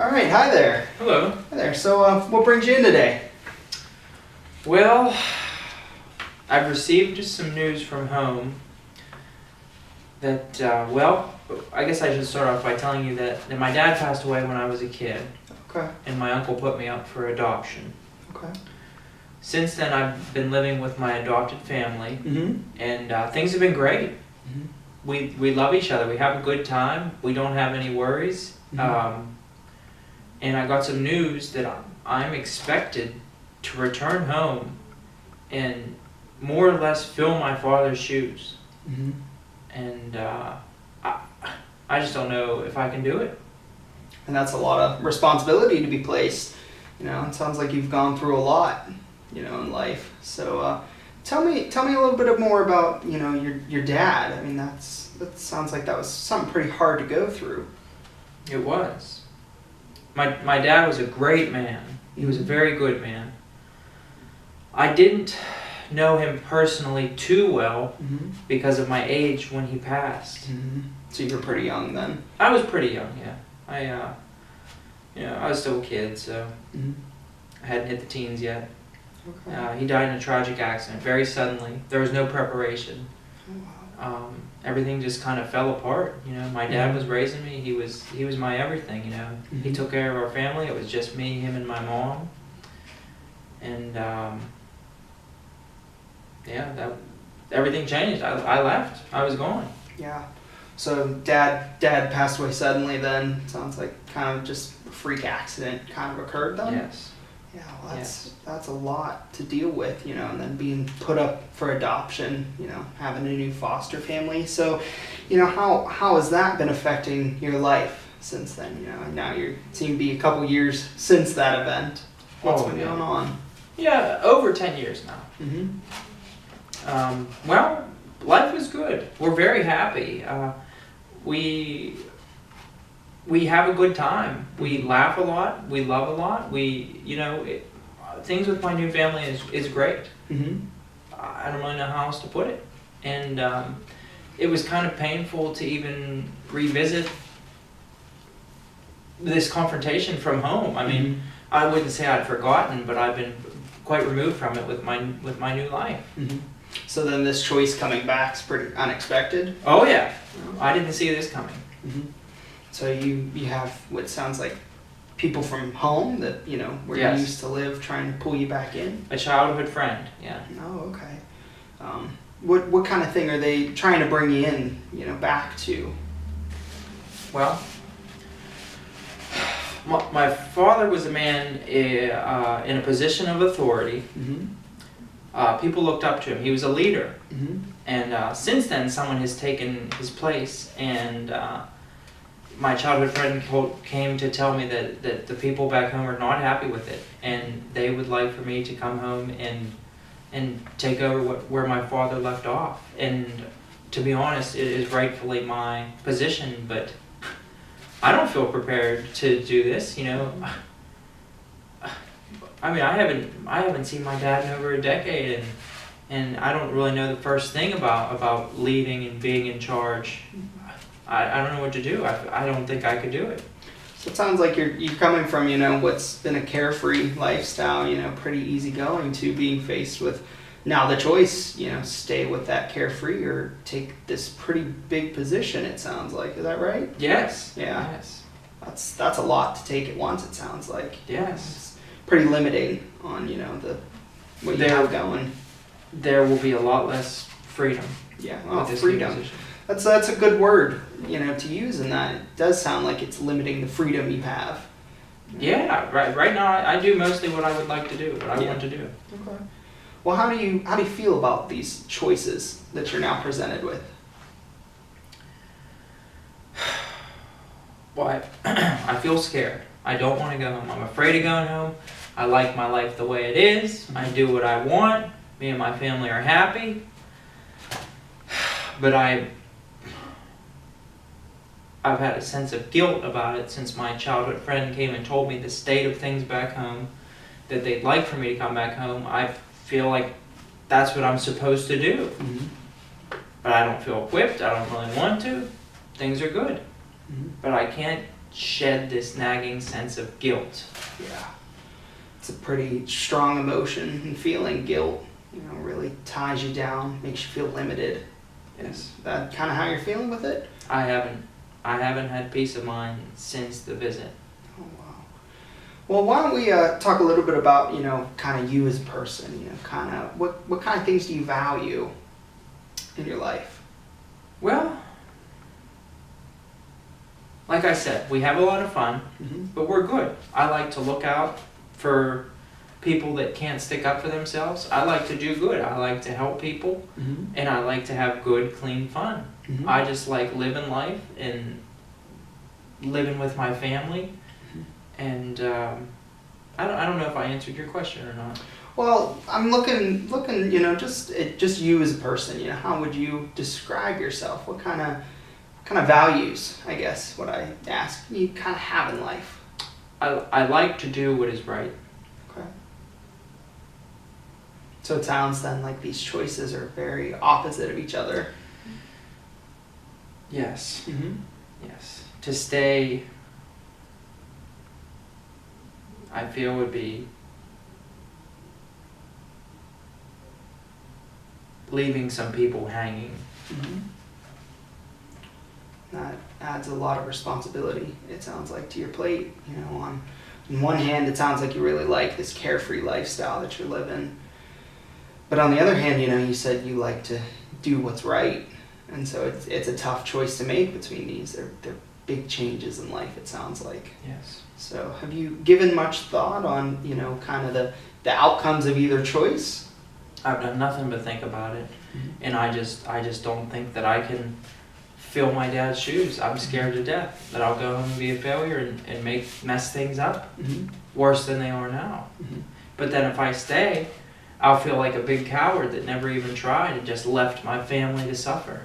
All right, hi there. Hello. Hi there. So, what brings you in today? Well, I've received some news from home that, well, I guess I should start off by telling you that my dad passed away when I was a kid, Okay. and my uncle put me up for adoption. Okay. Since then, I've been living with my adopted family, Mm-hmm. and things have been great. Mm-hmm. We love each other. We have a good time. We don't have any worries. Mm-hmm. And I got some news that I'm expected to return home and more or less fill my father's shoes. Mm-hmm. And I just don't know if I can do it. And that's a lot of responsibility to be placed. You know, it sounds like you've gone through a lot, you know, in life. So, tell me a little bit more about, you know, your dad. I mean, that sounds like that was something pretty hard to go through. It was. My dad was a great man. He was a very good man. I didn't know him personally too well Mm-hmm. because of my age when he passed. Mm-hmm. So you were pretty young then. I was pretty young, yeah. I was still a kid, so Mm-hmm. I hadn't hit the teens yet. Okay. He died in a tragic accident, very suddenly. There was no preparation. Oh, wow. Everything just kind of fell apart. You know, my dad was raising me. He was my everything. You know, he Mhm. took care of our family. It was just me, him, and my mom. And everything changed. I left. I was gone. Yeah. So dad passed away suddenly then. Sounds like kind of just a freak accident kind of occurred then. Yes. Yeah, well, that's a lot to deal with, you know, and then being put up for adoption, you know, having a new foster family. So, you know, how has that been affecting your life since then? You know, now you seem to be a couple years since that event. What's been going on? Yeah, over 10 years now. Mm-hmm. Well, life is good. We're very happy. We have a good time. We laugh a lot. We love a lot. Things with my new family is great. Mm-hmm. I don't really know how else to put it. And it was kind of painful to even revisit this confrontation from home. I mean, Mm-hmm. I wouldn't say I'd forgotten, but I've been quite removed from it with my new life. Mm-hmm. So then this choice coming back is pretty unexpected. Oh yeah, I didn't see this coming. Mm-hmm. So you have what sounds like people from home that, you know, where Yes. you used to live trying to pull you back in? A childhood friend, yeah. Oh, okay. What kind of thing are they trying to bring you in, you know, back to? Well, my father was a man in a position of authority. Mm-hmm. People looked up to him. He was a leader. Mm-hmm. And since then, someone has taken his place. And my childhood friend came to tell me that the people back home are not happy with it. And they would like for me to come home and take over where my father left off. And to be honest, it is rightfully my position, but I don't feel prepared to do this, you know. I mean, I haven't seen my dad in over a decade, and I don't really know the first thing about leading and being in charge. I don't know what to do. I don't think I could do it. So it sounds like you're coming from, you know, what's been a carefree lifestyle, you know, pretty easygoing, to being faced with now the choice, you know, stay with that carefree or take this pretty big position, it sounds like. Is that right? Yes. Yeah. Yes. That's a lot to take at once, it sounds like. Yes. It's pretty limiting on, you know, what you have going. There will be a lot less freedom. Yeah, with well, this new freedom. position. That's a good word, you know, to use in that. It does sound like it's limiting the freedom you have. Yeah. Right now, I do mostly what I would like to do, what I want to do. Okay. Well, how do you feel about these choices that you're now presented with? Well, I feel scared. I don't want to go home. I'm afraid of going home. I like my life the way it is. I do what I want. Me and my family are happy. But I've had a sense of guilt about it since my childhood friend came and told me the state of things back home, that they'd like for me to come back home. I feel like that's what I'm supposed to do. Mm-hmm. But I don't feel equipped. I don't really want to. Things are good. Mm-hmm. But I can't shed this nagging sense of guilt. Yeah. It's a pretty strong emotion and feeling. Guilt, really ties you down, makes you feel limited. Yes. Is that kind of how you're feeling with it? I haven't had peace of mind since the visit. Oh, wow. Well, why don't we talk a little bit about, kind of you as a person, kind of what kind of things do you value in your life? Well, like I said, we have a lot of fun, but we're good. I like to look out for people that can't stick up for themselves. I like to do good. I like to help people, and I like to have good, clean fun. I just like living life and living with my family, and I don't know if I answered your question or not. Well, I'm looking, just you as a person. How would you describe yourself? What kind of values, I guess, what I ask, you kind of have in life? I like to do what is right. Okay. So it sounds then like these choices are very opposite of each other. Yes. Yes. To stay, I feel, would be leaving some people hanging. That adds a lot of responsibility, it sounds like, to your plate. On one hand, it sounds like you really like this carefree lifestyle that you're living. But on the other hand, you said you like to do what's right. And so it's a tough choice to make between these. They're big changes in life, it sounds like. Yes. So have you given much thought on, kind of the outcomes of either choice? I've done nothing but think about it. And I just don't think that I can fill my dad's shoes. I'm scared to death that I'll go home and be a failure and mess things up worse than they are now. But then if I stay, I'll feel like a big coward that never even tried and just left my family to suffer.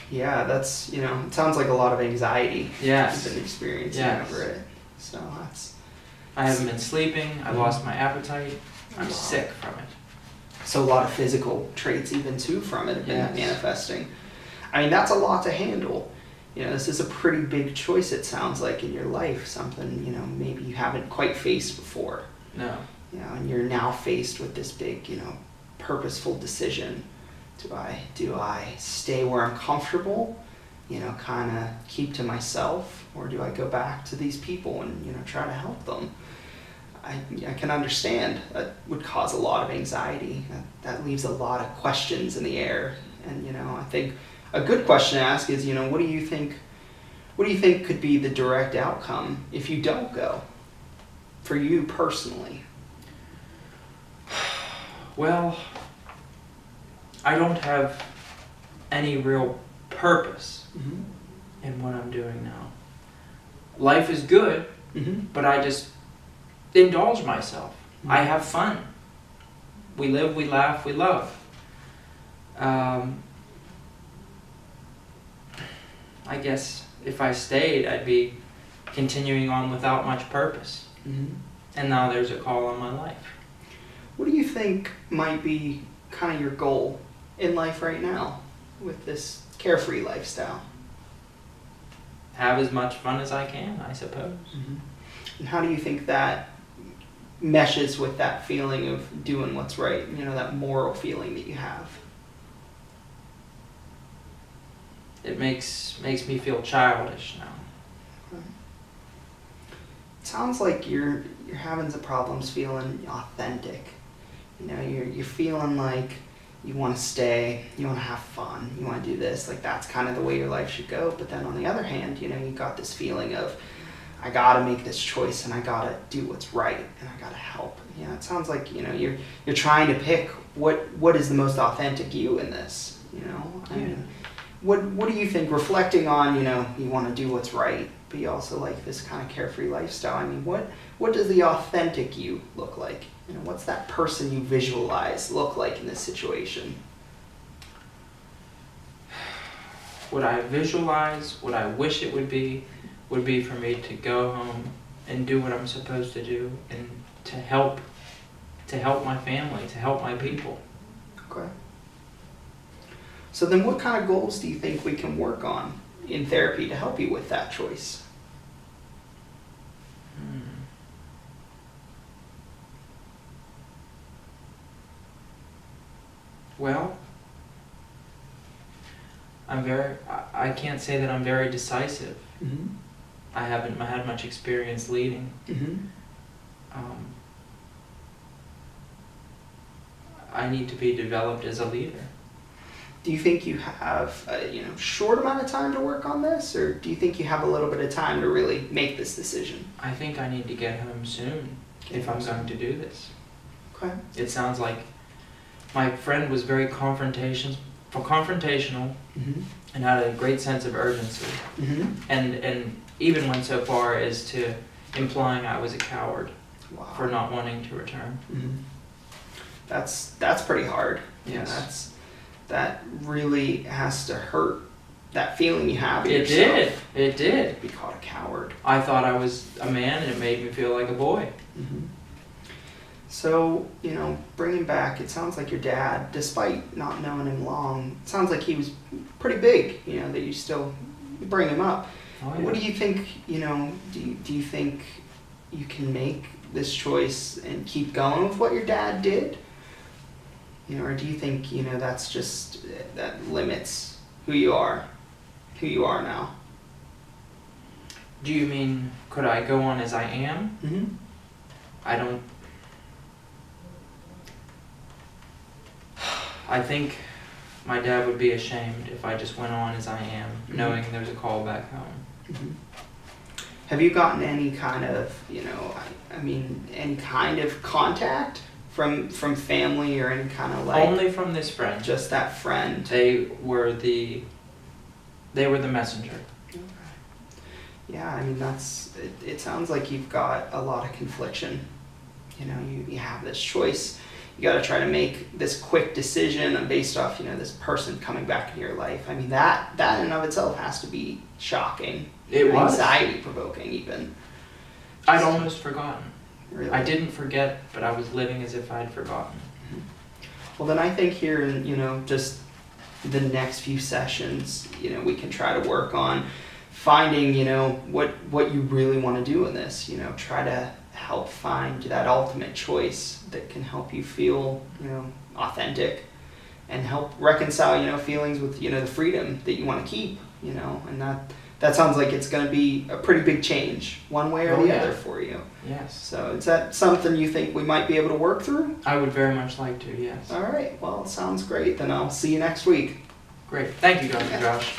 Yeah, that's, it sounds like a lot of anxiety Yes. you've been experiencing over it. So that's... I haven't been sleeping. I lost my appetite. I'm Wow. sick from it. So a lot of physical traits even too from it have been Yes. manifesting. I mean, that's a lot to handle. This is a pretty big choice, it sounds like, in your life. Something, maybe you haven't quite faced before. No. And you're now faced with this big, purposeful decision. Do I stay where I'm comfortable, kind of keep to myself, or do I go back to these people and, try to help them? I can understand that would cause a lot of anxiety. That leaves a lot of questions in the air. And, I think a good question to ask is, what do you think could be the direct outcome if you don't go, for you personally? Well, I don't have any real purpose in what I'm doing now. Life is good, but I just indulge myself. I have fun. We live, we laugh, we love. I guess if I stayed, I'd be continuing on without much purpose. And now there's a call on my life. What do you think might be kind of your goal in life right now with this carefree lifestyle? Have as much fun as I can, I suppose. And how do you think that meshes with that feeling of doing what's right, that moral feeling that you have? It makes me feel childish now. It sounds like you're having some problems feeling authentic. You're feeling like you want to stay, you want to have fun, you want to do this, like that's kind of the way your life should go. But then on the other hand, you got this feeling of, I gotta make this choice and I gotta do what's right and I gotta help. It sounds like you're trying to pick what is the most authentic you in this. I mean, what do you think, reflecting on you want to do what's right, but you also like this kind of carefree lifestyle? I mean, what does the authentic you look like? What's that person you visualize look like in this situation? What I visualize, what I wish it would be for me to go home and do what I'm supposed to do and to help my family, to help my people. Okay. So then what kind of goals do you think we can work on in therapy to help you with that choice? Well, I can't say that I'm very decisive. Mm-hmm. I haven't had much experience leading. Mm-hmm. I need to be developed as a leader. Do you think you have a short amount of time to work on this, or do you think you have a little bit of time to really make this decision? I think I need to get home soon if I'm going to do this. Okay. It sounds like my friend was very confrontational Mm-hmm. and had a great sense of urgency, Mm-hmm. and even went so far as to implying I was a coward Wow. for not wanting to return. Mm-hmm. That's pretty hard. Yes. That really has to hurt, that feeling you have in It yourself. did. It did. To be called a coward. I thought I was a man, and it made me feel like a boy. Mm-hmm. So, bringing back, it sounds like your dad, despite not knowing him long, it sounds like he was pretty big, that you still bring him up. Oh, yeah. What do you think, do you think you can make this choice and keep going with what your dad did? Or do you think, that's just, that limits who you are now? Do you mean, could I go on as I am? Mm-hmm. I think my dad would be ashamed if I just went on as I am, knowing there's a call back home. Mm-hmm. Have you gotten any kind of, any kind of contact from family or any kind of Only from this friend. just that friend? They were the messenger. Yeah, it sounds like you've got a lot of confliction. You have this choice. You got to try to make this quick decision based off, this person coming back into your life. That in and of itself has to be shocking. It was. Anxiety provoking even. I'd almost forgotten. Really? I didn't forget, but I was living as if I'd forgotten. Well, then I think here in, just the next few sessions, we can try to work on finding, what you really want to do in this, try to help find that ultimate choice that can help you feel, authentic and help reconcile, feelings with, the freedom that you want to keep, and that sounds like it's going to be a pretty big change one way or the other for you. Yes. So is that something you think we might be able to work through? I would very much like to, yes. All right. Well, sounds great. Then I'll see you next week. Great. Thank you, Dr. Josh.